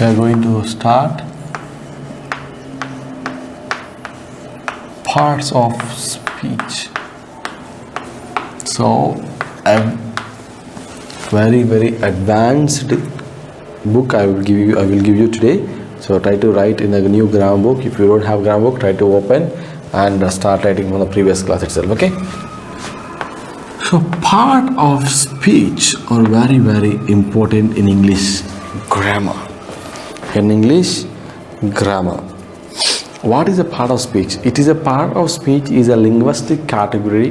we are going to start parts of speech. So a very advanced book I will give you today. So try to write in a new grammar book. If you don't have grammar book, try to open and start writing from the previous class itself. Okay. So part of speech are very important in English grammar. In English grammar, what is a part of speech? It is a part of speech is a linguistic category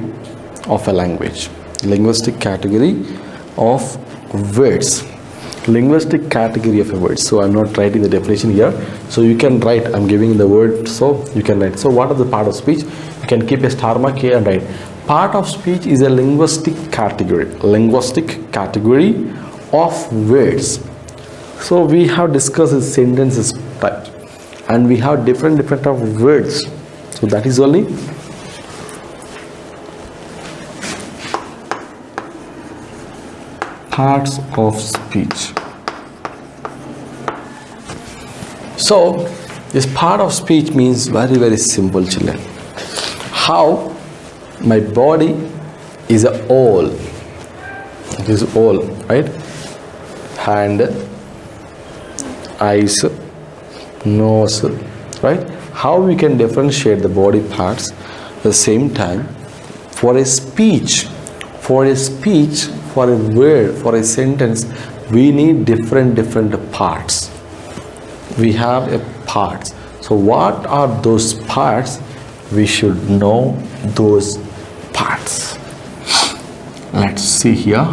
of a language. Linguistic category of words. Linguistic category of a word. So I'm not writing the definition here. So you can write. I'm giving the word. So you can write. So what is the part of speech? You can keep a star mark here and write. Part of speech is a linguistic category. Linguistic category of words. So we have discussed the sentences type, and we have different of words. So that is only parts of speech. So this part of speech means very simple, children. How my body is a all. It is all, right? Hand, eyes, nose, right? How we can differentiate the body parts at the same time for a speech, for a word, for a sentence, we need different parts. We have a parts. So what are those parts? We should know those parts. Let's see here.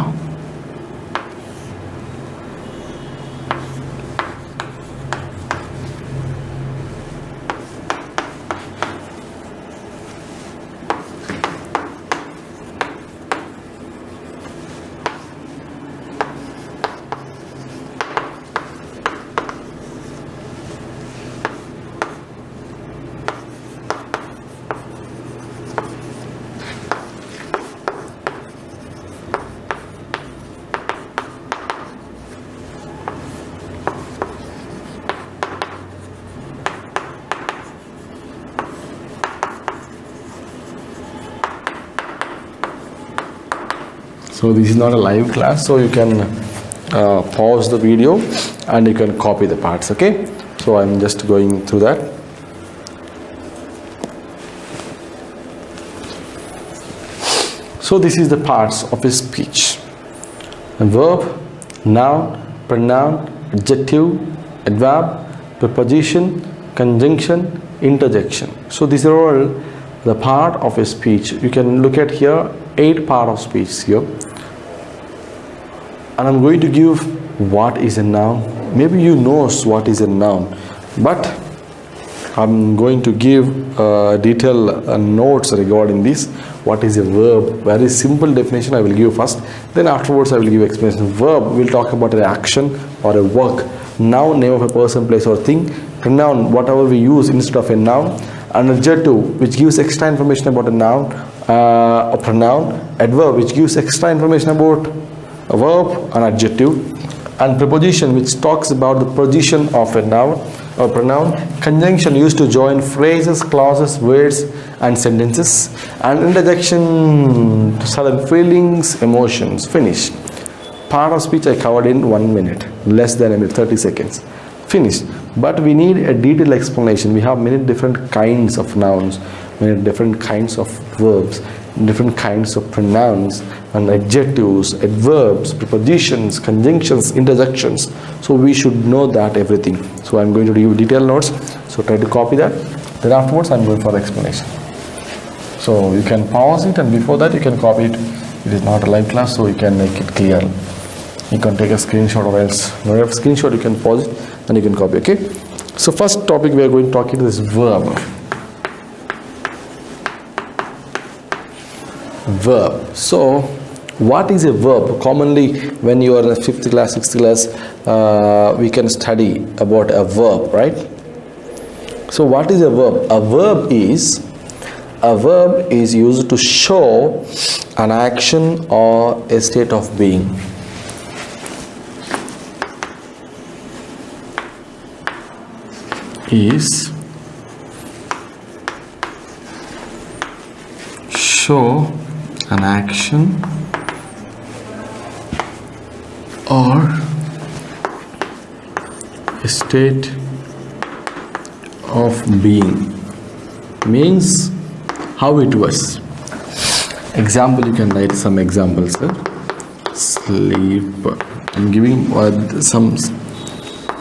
So this is not a live class, so you can pause the video and you can copy the parts. Okay, so I'm just going through that. So this is the parts of a speech: a verb, noun, pronoun, adjective, adverb, preposition, conjunction, interjection. So these are all the part of a speech. You can look at here 8 part of speech here, and I'm going to give what is a noun. Maybe you know what is a noun, but I'm going to give detailed notes regarding this. What is a verb? Very simple definition I will give first, then afterwards I will give explanation. Verb, we'll talk about an action or a work. Noun, name of a person, place or thing. Pronoun, whatever we use instead of a noun. An adjective, which gives extra information about a noun, a pronoun. Adverb, which gives extra information about a verb, an adjective. And preposition, which talks about the position of a noun or pronoun. Conjunction, used to join phrases, clauses, words and sentences. And interjection, sudden feelings, emotions. Finish. Part of speech I covered in 1 minute, less than a minute, 30 seconds. Finished. But we need a detailed explanation. We have many different kinds of nouns, many different kinds of verbs, different kinds of pronouns and adjectives, adverbs, prepositions, conjunctions, interjections. So we should know that everything. So I'm going to give detailed notes. So try to copy that. Then afterwards I'm going for the explanation. So you can pause it, and before that you can copy it. It is not a live class, so you can make it clear. You can take a screenshot, or else when you have a screenshot you can pause it and you can copy. Okay. So first topic we are going to talk about is verb. Verb. So what is a verb? Commonly when you are in 5th class, 6th class, we can study about a verb, right? So what is a verb? A verb is used to show an action or a state of being. is show an action or a state of being. Means how it was. Example, you can write some examples. Sleep. I'm giving some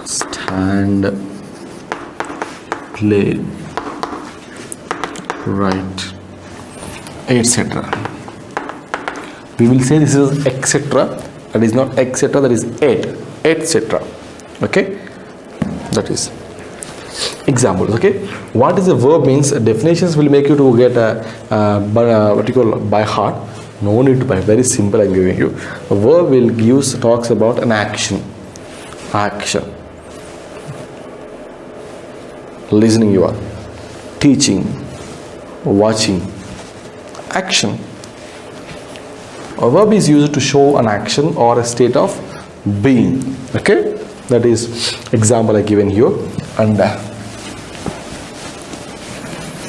stand, play, write, etc. We will say this is etc. That is not etc. That is etc. Okay. That is examples. Okay. What is a verb means? Definitions will make you to get what you call by heart. No need to buy. Very simple. I'm giving you. A verb will talks about an action. Listening you are, teaching, watching. Action. A verb is used to show an action or a state of being. Okay. That is example I given here. And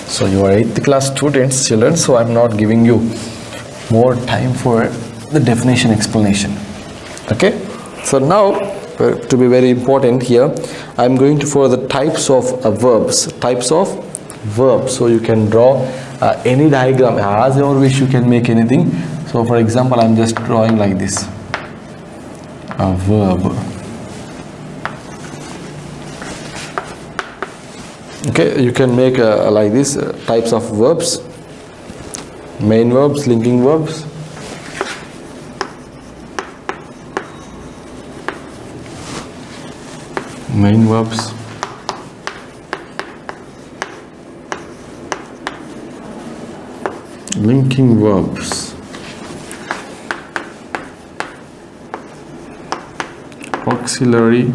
so you are 8th class students, children, so I'm not giving you more time for the definition explanation. Okay. So now, to be very important here, I'm going to for the types of verbs. So you can draw any diagram as your wish. You can make anything. So for example, I'm just drawing like this. A verb. Okay, you can make like this types of verbs. Main verbs, linking verbs. Main verbs. Linking verbs. Auxiliary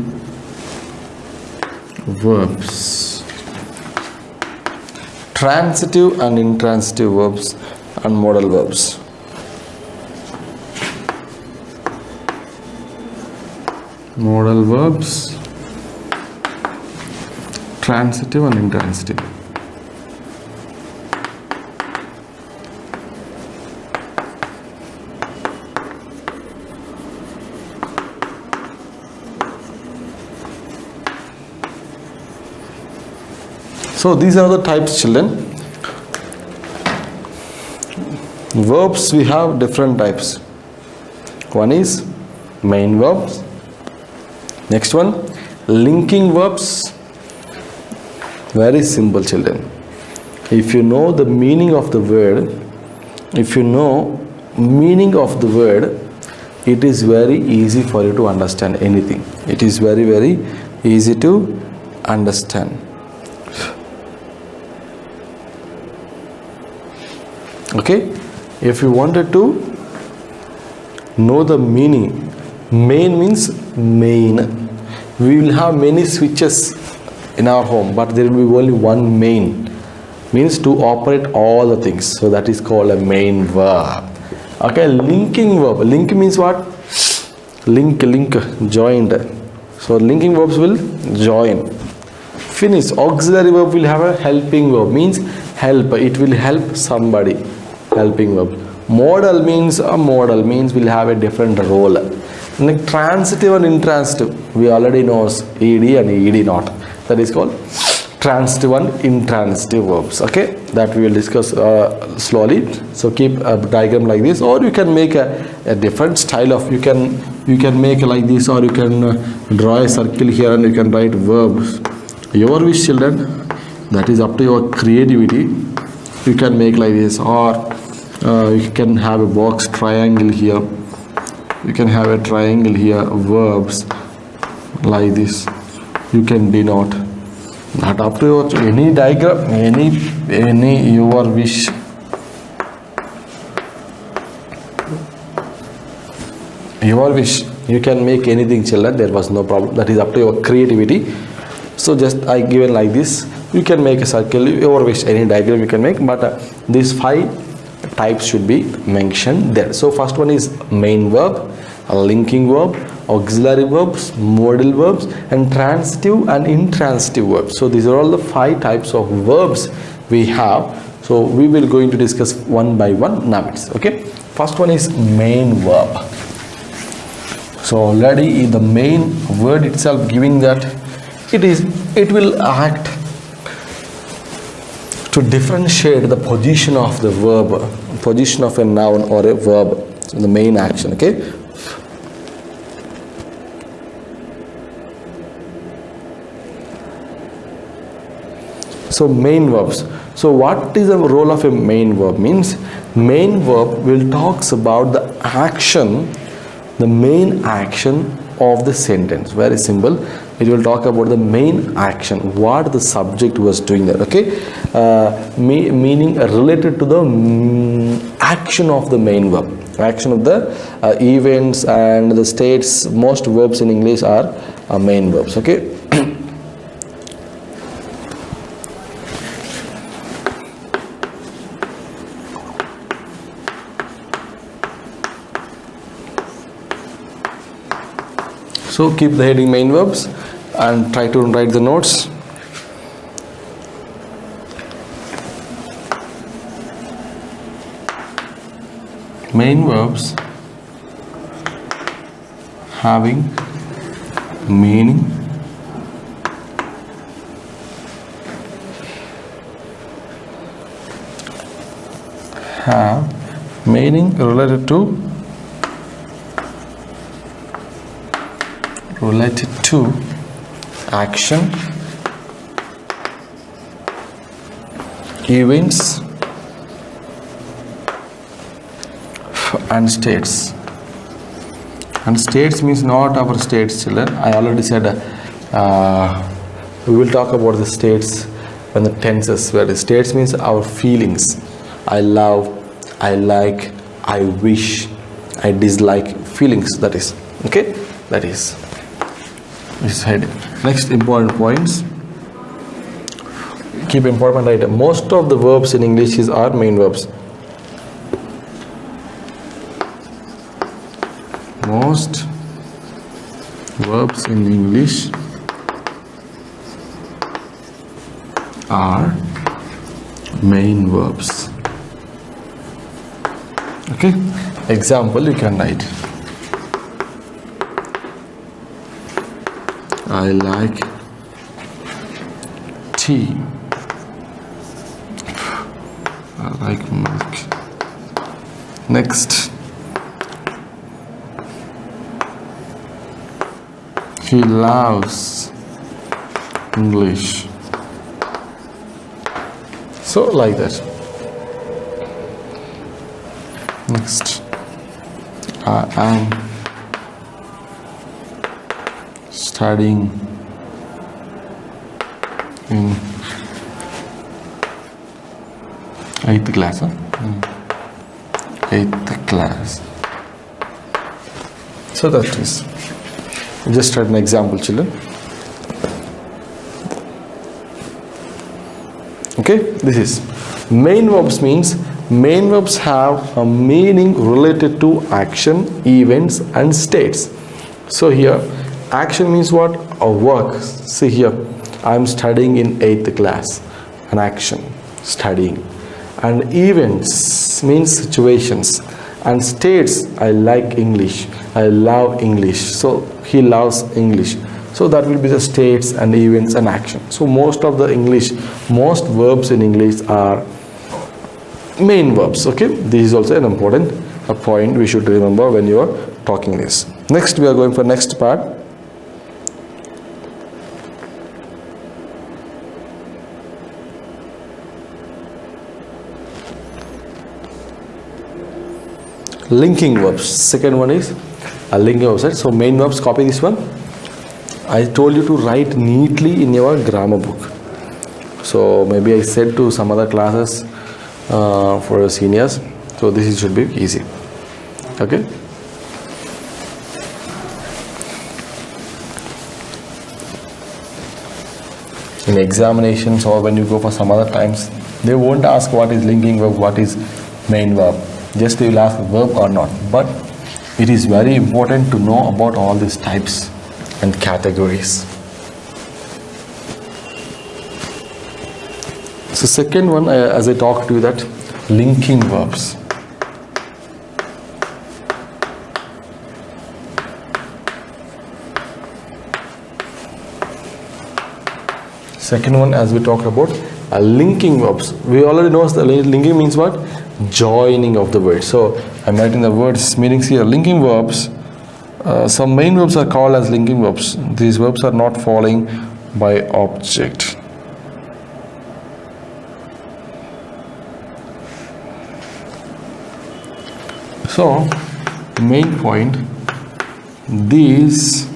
verbs. Transitive and intransitive verbs and modal verbs. Modal verbs, transitive and intransitive. So these are the types, children. Verbs, we have different types. One is main verbs. Next one, linking verbs. Very simple, children. If you know the meaning of the word, it is very easy for you to understand anything. It is very, very easy to understand. Okay, if you wanted to know the meaning, main means main. We will have many switches in our home, but there will be only one main, means to operate all the things. So that is called a main verb. Okay, linking verb. Link means what? Link, joined. So linking verbs will join. Finish. Auxiliary verb will have a helping verb, means help. It will help somebody. Helping verb. Modal means will have a different role. Like transitive and intransitive, we already know ed and ed not. That is called transitive and intransitive verbs. Okay, that we will discuss slowly. So keep a diagram like this, or you can make a different style of. You can make like this, or you can draw a circle here and you can write verbs. Your wish, children. That is up to your creativity. You can make like this, or you can have a box triangle here. You can have a triangle here. Verbs like this. You can denote. That up to your any diagram, any your wish. Your wish. You can make anything, children. There was no problem. That is up to your creativity. So just I given like this. You can make a circle. Your wish. Any diagram you can make. But these 5 types should be mentioned there. So first one is main verb, a linking verb, auxiliary verbs, modal verbs, and transitive and intransitive verbs. So these are all the 5 types of verbs we have. So we will going to discuss one by one now. Okay, first one is main verb. So already in the main word itself giving that it will act to differentiate the position of the verb, position of a noun or a verb, so the main action. Okay, so main verbs. So what is the role of a main verb? Means main verb will talks about the action, the main action of the sentence. Very simple. It will talk about the main action, what the subject was doing there. Okay, meaning related to the action of the main verb, action of the events and the states. Most verbs in English are main verbs. Okay. So keep the heading main verbs and try to write the notes. Main verbs having meaning, have meaning related to action, events, and states. And states means not our states, children. I already said we will talk about the states when the tenses, where the states means our feelings. I love, I like, I wish, I dislike, feelings, that is. Okay, that is this head. Next important points. Keep important item. Most of the verbs in English are main verbs. Most verbs in English are main verbs. Okay, example you can write. I like tea. I like milk. Next, he loves English. So like that. Next, I am studying in 8th class. 8th class. So that is just an example, children. Okay, this is main verbs. Means main verbs have a meaning related to action, events, and states. So here action means what? A work. See here, I am studying in 8th class. An action, studying. And events means situations. And states, I like English, I love English. So he loves English. So that will be the states and events and action. So most of the English, most verbs in English are main verbs. Okay, this is also an important point we should remember when you are talking this. Next, we are going for next part. Linking verbs. Second one is a linking verbs. Right? So main verbs, copy this one. I told you to write neatly in your grammar book. So maybe I said to some other classes for your seniors. So this should be easy. Okay. In examinations or when you go for some other times, they won't ask what is linking verb, what is main verb. Just they will ask verb or not. But It is very important to know about all these types and categories. So second one, as I talked to you, that linking verbs. Second one, as we talked about, linking verbs. We already know the linking means what? Joining of the word. So I'm writing the words meanings here. Linking verbs. Some main verbs are called as linking verbs. These verbs are not following by object. So main point, these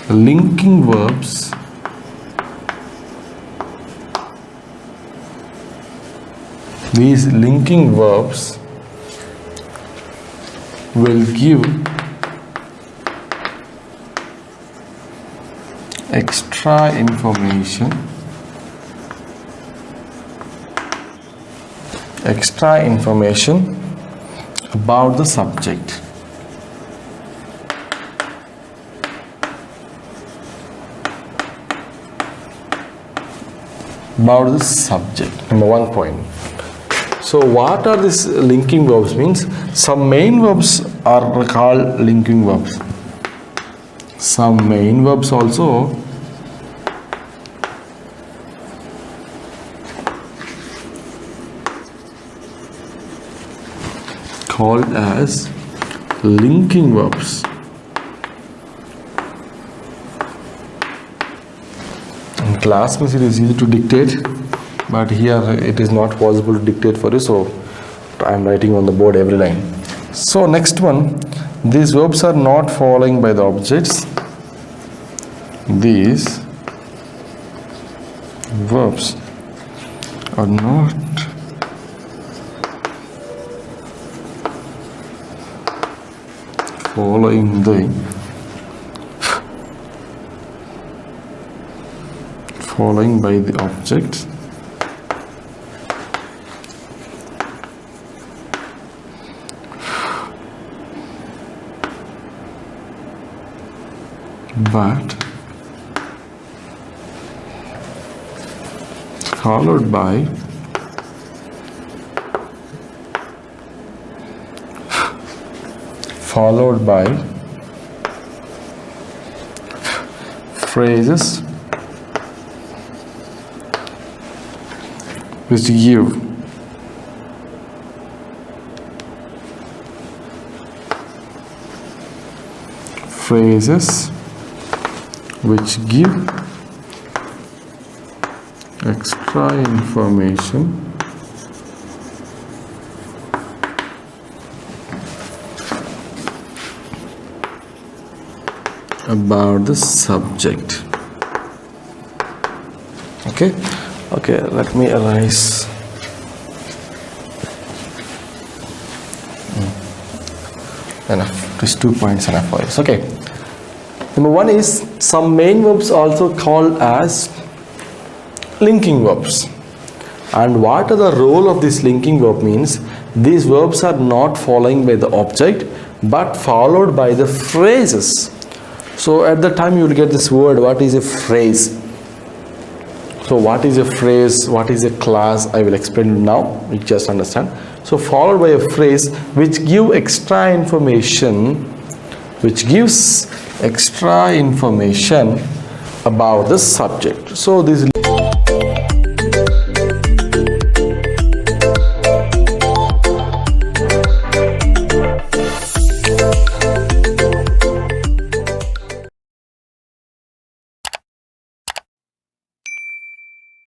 linking verbs will give extra information about the subject. Number 1 point. So what are these linking verbs means? Some main verbs are called linking verbs. Some main verbs also called as linking verbs. In class means it is easy to dictate, but here it is not possible to dictate for you, so I am writing on the board every line. So next one, these verbs are not following by the objects. These verbs are not following by the object, but followed by phrases which give extra information about the subject. Okay, let me erase. Enough, these 2 points enough for this. Okay, number 1 is some main verbs also called as linking verbs. And what are the role of this linking verb means? These verbs are not following by the object but followed by the phrases. So at the time you will get this word, what is a phrase? So what is a phrase, what is a class, I will explain now, you just understand. So followed by a phrase which gives extra information about the subject. So this